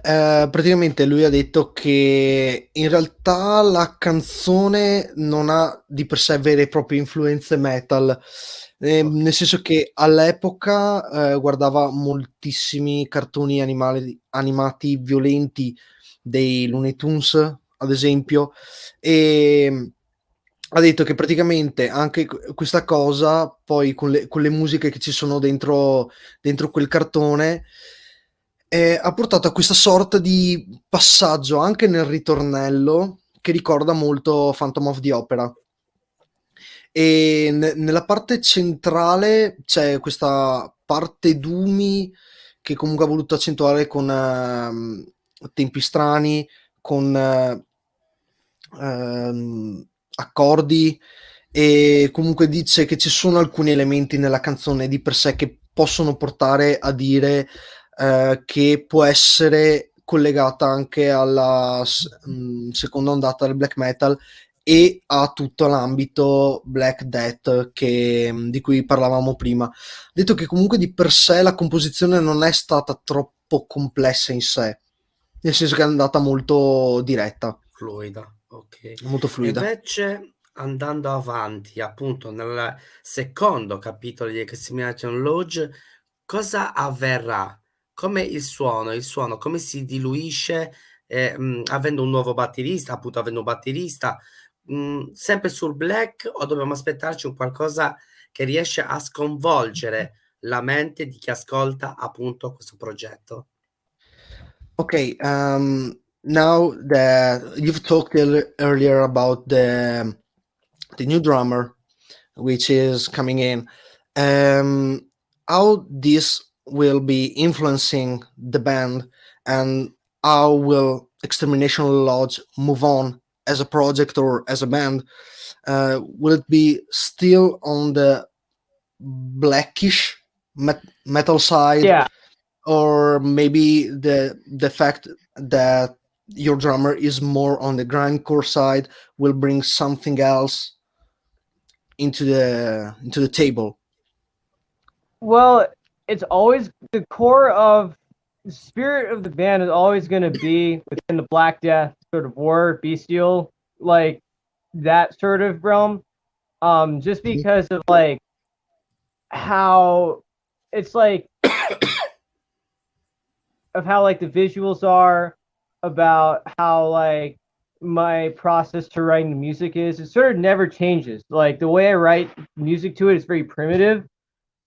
Praticamente lui ha detto che in realtà la canzone non ha di per sé vere e proprie influenze metal, nel senso che all'epoca guardava moltissimi cartoni animati violenti dei Looney Tunes, ad esempio, e ha detto che praticamente anche questa cosa, poi con le musiche che ci sono dentro quel cartone, ha portato a questa sorta di passaggio anche nel ritornello che ricorda molto Phantom of the Opera. E nella parte centrale c'è questa parte Doomy che comunque ha voluto accentuare con tempi strani, con accordi, e comunque dice che ci sono alcuni elementi nella canzone di per sé che possono portare a dire che può essere collegata anche alla seconda ondata del black metal e a tutto l'ambito Black Death di cui parlavamo prima. Detto che comunque di per sé la composizione non è stata troppo complessa in sé, nel senso che è andata molto diretta, Fluida, ok. molto fluida. Invece, andando avanti, appunto, nel secondo capitolo di Extermination Lodge, cosa avverrà? Come il suono, come si diluisce, avendo un nuovo batterista, appunto, avendo un batterista, sempre sul black, o dobbiamo aspettarci un qualcosa che riesce a sconvolgere la mente di chi ascolta, appunto, questo progetto? Okay, now that you've talked earlier about the new drummer, which is coming in, how this will be influencing the band, and how will Extermination Lodge move on as a project or as a band? Will it be still on the blackish metal side? Yeah. Or maybe the fact that your drummer is more on the grindcore side will bring something else into the table? Well, it's always the core of the spirit of the band is always going to be within the Black Death sort of war bestial like that sort of realm, just because of like how it's like of how like the visuals are, about how like my process to writing the music is. It sort of never changes. Like the way I write music to it is very primitive,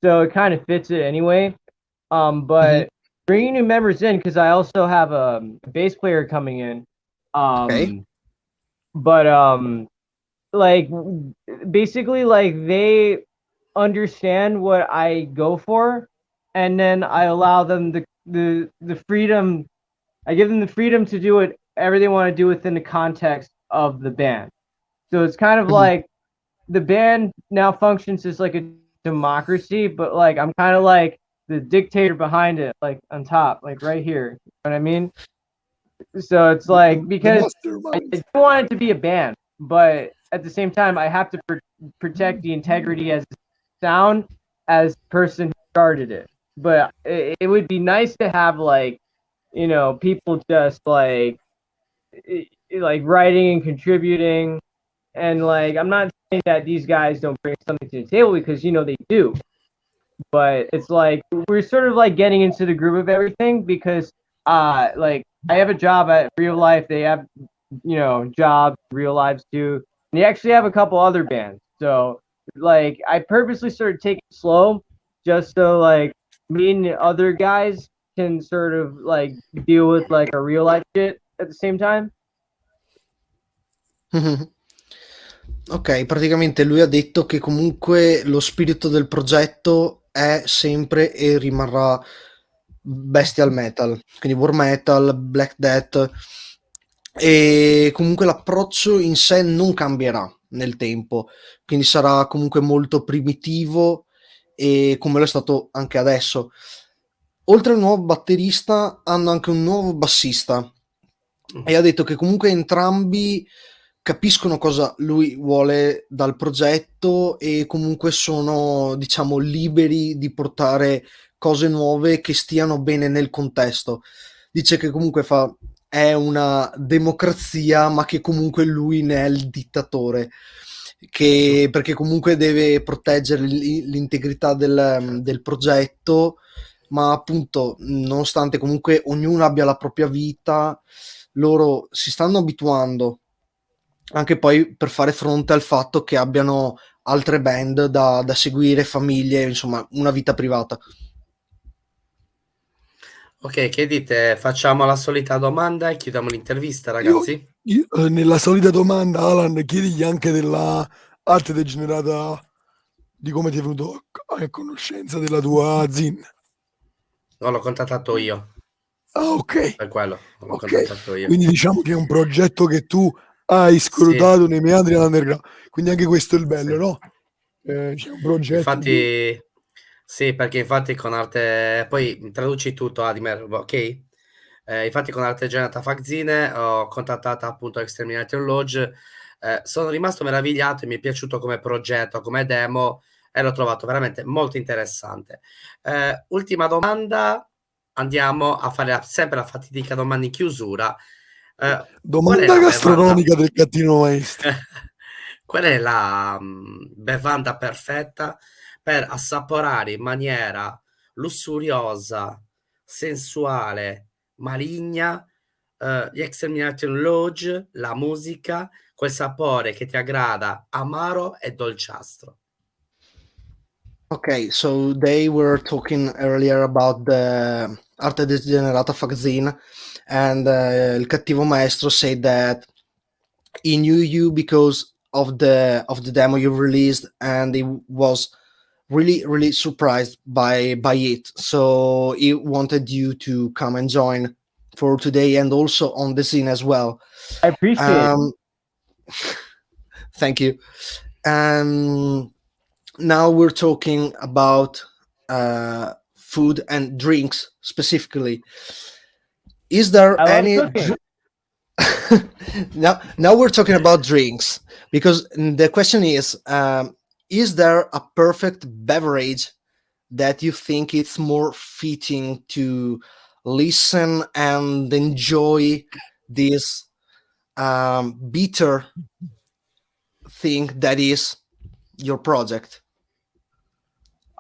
so it kind of fits it anyway. But bringing new members in, because I also have a bass player coming in. Okay. But like basically like they understand what I go for, and then I allow them the freedom. I give them the freedom to do whatever they want to do within the context of the band. So it's kind of like the band now functions as like a democracy, but like I'm kind of like the dictator behind it, like on top, like right here. You know what I mean? So it's like, because I don't want it to be a band, but at the same time, I have to protect the integrity as sound as the person who started it. But it would be nice to have like, you know, people just like writing and contributing. And like, I'm not saying that these guys don't bring something to the table, because, you know, they do. But it's like, we're sort of like getting into the groove of everything, because like I have a job at real life. They have, you know, jobs, real lives too. And they actually have a couple other bands. So like I purposely sort of take it slow, just so like me and the other guys can sort of like deal with like a real life shit at the same time. Ok, praticamente lui ha detto che comunque lo spirito del progetto è sempre e rimarrà bestial metal, quindi war metal, black death, e comunque l'approccio in sé non cambierà nel tempo, quindi sarà comunque molto primitivo, e come lo è stato anche adesso. Oltre al nuovo batterista hanno anche un nuovo bassista, e ha detto che comunque entrambi capiscono cosa lui vuole dal progetto, e comunque sono, diciamo, liberi di portare cose nuove che stiano bene nel contesto. Dice che comunque è una democrazia, ma che comunque lui ne è il dittatore, perché comunque deve proteggere l'integrità del progetto, ma appunto, nonostante comunque ognuno abbia la propria vita, loro si stanno abituando anche poi per fare fronte al fatto che abbiano altre band da seguire, famiglie, insomma, una vita privata. Ok, che dite? Facciamo la solita domanda e chiudiamo l'intervista, ragazzi. Nella solita domanda, Alan, chiedigli anche della arte degenerata, di come ti è venuto a conoscenza della tua zin. No, l'ho contattato io. Ah, ok. Per quello, l'ho Ok, contattato io. quindi diciamo che è un progetto che tu hai scrutato nei meandri dell'underground, quindi anche questo è il bello, no? C'è un progetto. Infatti, sì, perché infatti con arte, poi traduci tutto, Adimer, ok? Infatti con arte generata Fagzine ho contattato appunto Extermination Lodge, sono rimasto meravigliato e mi è piaciuto come progetto, come demo, e l'ho trovato veramente molto interessante. Ultima domanda, andiamo a fare sempre la fatidica domanda in chiusura. Domanda gastronomica del cattivo Maestro. Qual è la bevanda perfetta per assaporare in maniera lussuriosa, sensuale, maligna gli Extermination Lodge, la musica, quel sapore che ti aggrada, amaro e dolciastro? Okay, so they were talking earlier about the Arte Degenerata Fanzine, and Il Cattivo Maestro said that he knew you because of the demo you released, and he was really surprised by it. So he wanted you to come and join for today, and also on the scene as well. I appreciate it. Thank you. Now we're talking about food and drinks specifically. Is there any now we're talking about drinks, because the question is there a perfect beverage that you think it's more fitting to listen and enjoy this bitter thing that is your project?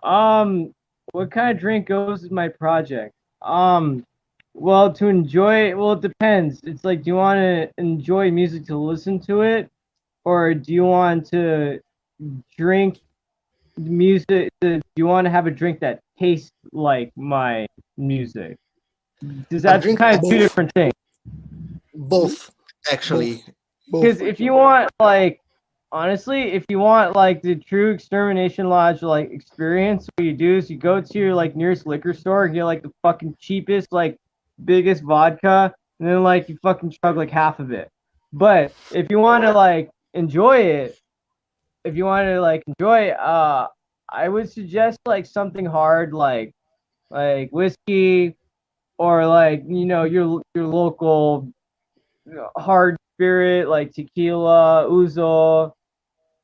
What kind of drink goes with my project? Well, to enjoy, well, it depends. It's like, do you want to enjoy music to listen to it, or do you want to drink music? Do you want to have a drink that tastes like my music? Does that drink kind of two both. different things? Both, actually. Because if you want, like, honestly, if you want like the true Extermination Lodge like experience, what you do is you go to your like nearest liquor store and get like the fucking cheapest, like biggest vodka, and then like you fucking chug like half of it. But if you want to like enjoy it, I would suggest like something hard like whiskey, or like, you know, your local hard spirit like tequila, ouzo,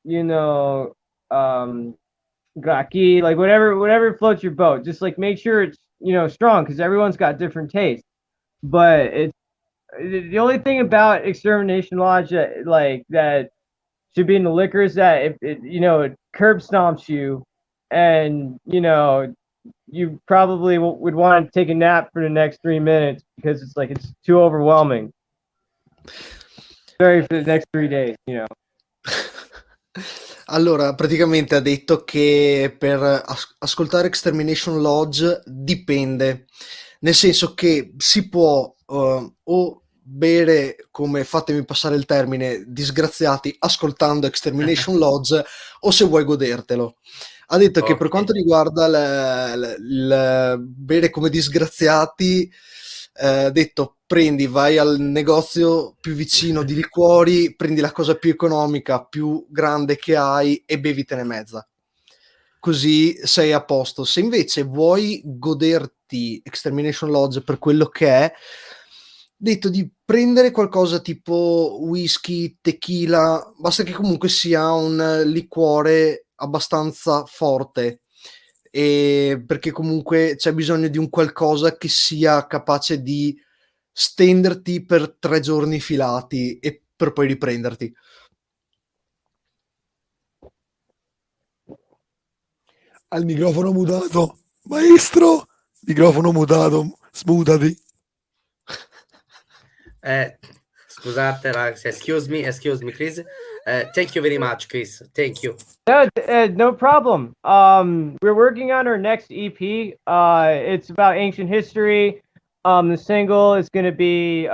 you know, graki, like whatever floats your boat. Just like make sure it's, you know, strong, because everyone's got different tastes. But it's the only thing about Extermination Lodge that should be in the liquor is that if it, you know, it curb stomps you, and you know, you probably would want to take a nap for the next 3 minutes, because it's like it's too overwhelming. Sorry, for the next 3 days, you know. Allora, praticamente ha detto che per ascoltare Extermination Lodge dipende, nel senso che si può o bere, come, fatemi passare il termine, disgraziati ascoltando Extermination Lodge, o se vuoi godertelo. Ha detto che per quanto riguarda il bere come disgraziati, detto vai al negozio più vicino di liquori, prendi la cosa più economica, più grande che hai e bevitene mezza. Così sei a posto. Se invece vuoi goderti Extermination Lodge per quello che è, detto di prendere qualcosa tipo whisky, tequila, basta che comunque sia un liquore abbastanza forte, e perché comunque c'è bisogno di un qualcosa che sia capace di stenderti per 3 giorni filati e per poi riprenderti. Al microfono mutato, maestro, microfono mutato, smutati. Scusate, ragazzi, excuse me, Chris. Thank you very much, Chris. Thank you. No problem. We're working on our next EP. It's about ancient history. The single is going to be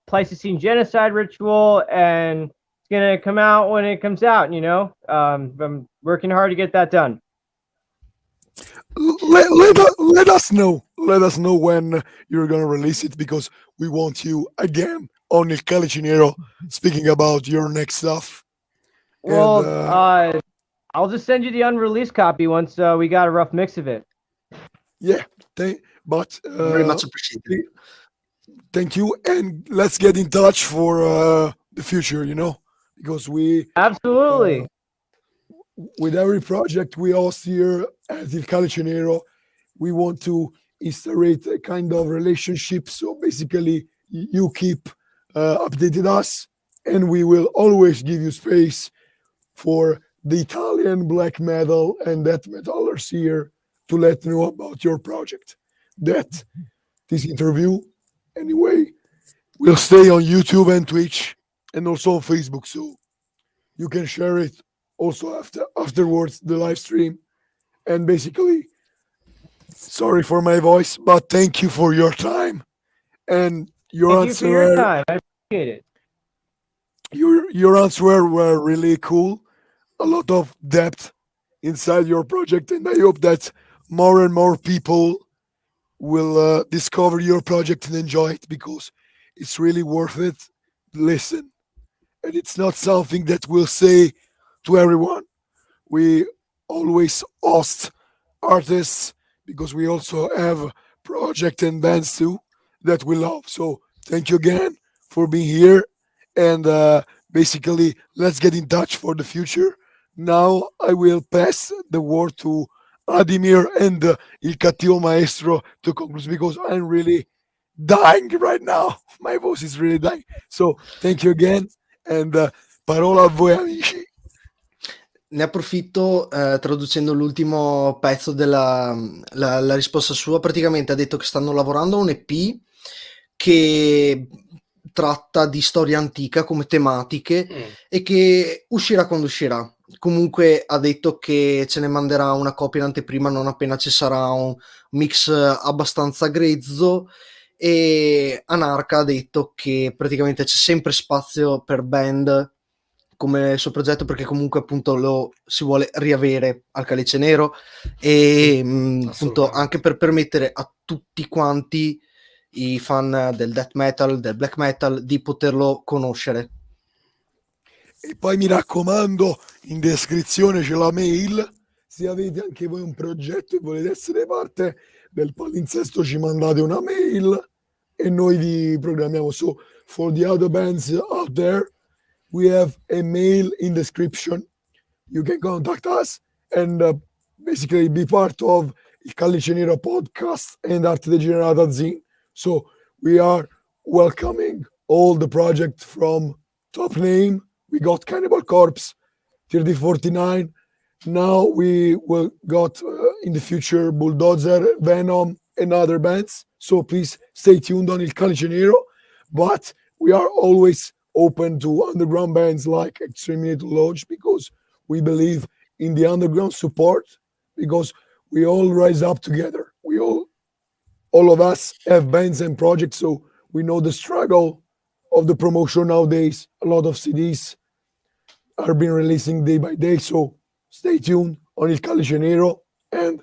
Pleistocene genocide ritual, and it's going to come out when it comes out, you know. I'm working hard to get that done. Let us know when you're gonna release it, because we want you again on Il Calice Nero speaking about your next stuff. Well, And, I'll just send you the unreleased copy once we got a rough mix of it. yeah, but very much appreciated. Thank you, and let's get in touch for the future, you know, because we Absolutely. with every project we host here at Il Calice Nero, we want to instaurate a kind of relationship. So basically, you keep updated us, and we will always give you space for the Italian black metal and death metalers here to let know about your project. That this interview, anyway, will stay on YouTube and Twitch, and also on Facebook, so you can share it also afterwards, the live stream. And basically, sorry for my voice, but thank you for your time and your Thank you for your time. I appreciate it. Your answers were really cool. A lot of depth inside your project, and I hope that more and more people will discover your project and enjoy it, because it's really worth it. Listen, and it's not something that we'll say to everyone. We always host artists, because we also have project and bands too that we love. So thank you again for being here, and basically let's get in touch for the future. Now I will pass the word to Adimir and Il Cattivo Maestro to conclude, because I'm really dying right now. My voice is really dying. So thank you again, and parola a voi amici. Ne approfitto traducendo l'ultimo pezzo della la risposta sua. Praticamente ha detto che stanno lavorando a un EP che tratta di storia antica come tematiche e che uscirà quando uscirà. Comunque ha detto che ce ne manderà una copia in anteprima non appena ci sarà un mix abbastanza grezzo, e Anarca ha detto che praticamente c'è sempre spazio per band come suo progetto, perché comunque appunto lo si vuole riavere al Calice Nero, e appunto anche per permettere a tutti quanti i fan del death metal, del black metal, di poterlo conoscere. E poi mi raccomando, in descrizione c'è la mail, se avete anche voi un progetto e volete essere parte del palinsesto ci mandate una mail e noi vi programmiamo. So for the other bands out there, we have a mail in description. You can contact us and basically be part of il Calice Nero podcast and Arte Degenerata Zine. So we are welcoming all the project from Top Name. We got Cannibal Corpse, 3049. Now we will got in the future Bulldozer, Venom, and other bands. So please stay tuned on Il Calice Nero. But we are always open to underground bands like Exterminate Lodge, because we believe in the underground support, because we all rise up together. We all of us have bands and projects, so we know the struggle of the promotion nowadays. A lot of CDs are being releasing day by day, so stay tuned on Il Calice Nero. And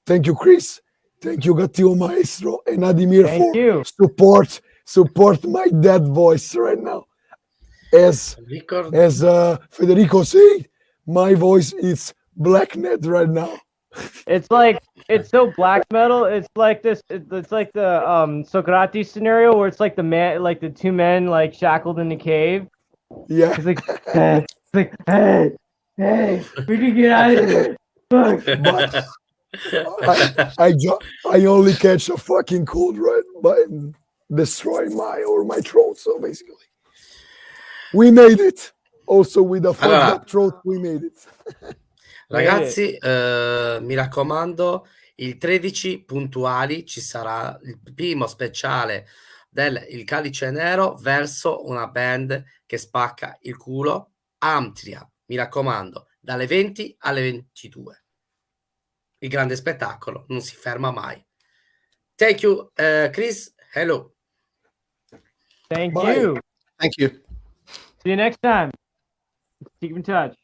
thank you, Chris. Thank you, Cattivo Maestro and Adimir for support my dead voice right now. As Federico said, my voice is blacknet right now. It's like, it's so black metal. It's like this. It's like the Socrates scenario where it's like the man, like the two men like shackled in the cave. Yeah. It's like, hey, we can get out of here. Fuck. But I only catch a fucking cold right by destroy my throat. So basically, we made it. Also with a fucked up throat, we made it. Ragazzi, mi raccomando, il 13 puntuali ci sarà il primo speciale del Il Calice Nero, verso una band che spacca il culo, Amtria, mi raccomando, dalle 20 alle 22. Il grande spettacolo non si ferma mai. Thank you, Chris. Hello. Thank Bye. you. Thank you. See you next time. Keep in touch.